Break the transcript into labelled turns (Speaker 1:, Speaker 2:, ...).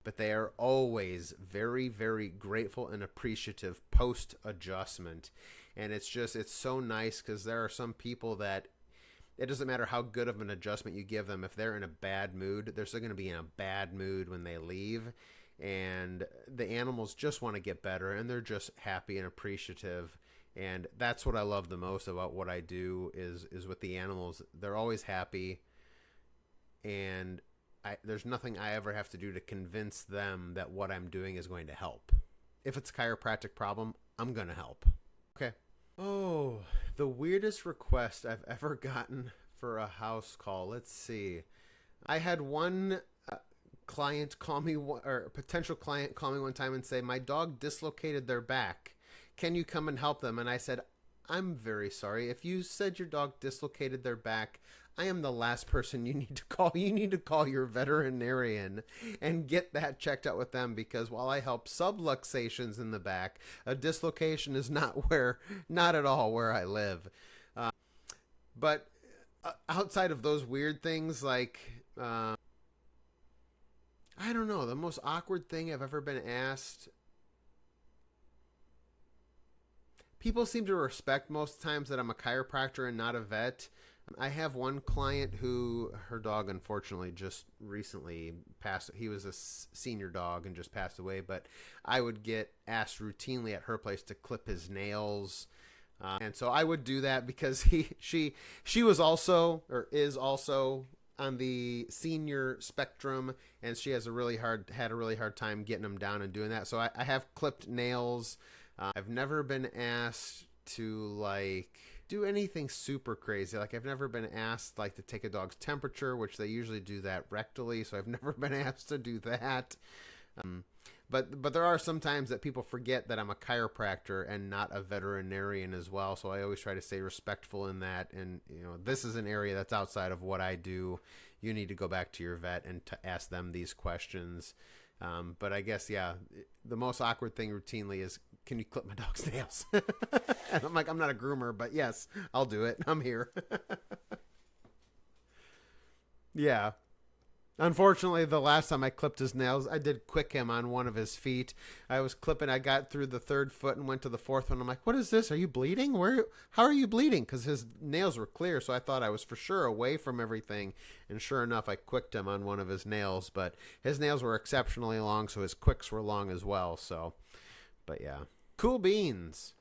Speaker 1: but they are always very, very grateful and appreciative post adjustment. And it's so nice because there are some people that it doesn't matter how good of an adjustment you give them. If they're in a bad mood, they're still going to be in a bad mood when they leave. And the animals just want to get better, and they're just happy and appreciative. And that's what I love the most about what I do is with the animals. They're always happy, and there's nothing I ever have to do to convince them that what I'm doing is going to help. If it's a chiropractic problem, I'm going to help. Okay. Oh, the weirdest request I've ever gotten for a house call. Let's see. I had one client call me, or a potential client call me one time and say, my dog dislocated their back. Can you come and help them? And I said, I'm very sorry. If you said your dog dislocated their back, I am the last person you need to call. You need to call your veterinarian and get that checked out with them, because while I help subluxations in the back, a dislocation is not at all where I live. But outside of those weird things, like, I don't know, the most awkward thing I've ever been asked. People seem to respect most times that I'm a chiropractor and not a vet. I have one client who, her dog unfortunately just recently passed. He was a senior dog and just passed away, but I would get asked routinely at her place to clip his nails. And so I would do that because she was also, or is also, on the senior spectrum, and she had a really hard time getting them down and doing that. So I have clipped nails. I've never been asked to like do anything super crazy. Like, I've never been asked like to take a dog's temperature, which they usually do that rectally. So I've never been asked to do that. But there are some times that people forget that I'm a chiropractor and not a veterinarian as well. So I always try to stay respectful in that. And, you know, this is an area that's outside of what I do. You need to go back to your vet and to ask them these questions. But I guess, yeah, the most awkward thing routinely is, can you clip my dog's nails? And I'm like, I'm not a groomer, but yes, I'll do it. I'm here. Yeah. Unfortunately, the last time I clipped his nails, I did quick him on one of his feet. I was clipping, I got through the third foot and went to the fourth one. I'm like, what is this? Are you bleeding? How are you bleeding? Because his nails were clear, so I thought I was for sure away from everything. And sure enough, I quicked him on one of his nails. But his nails were exceptionally long, so his quicks were long as well. So, but yeah. Cool beans.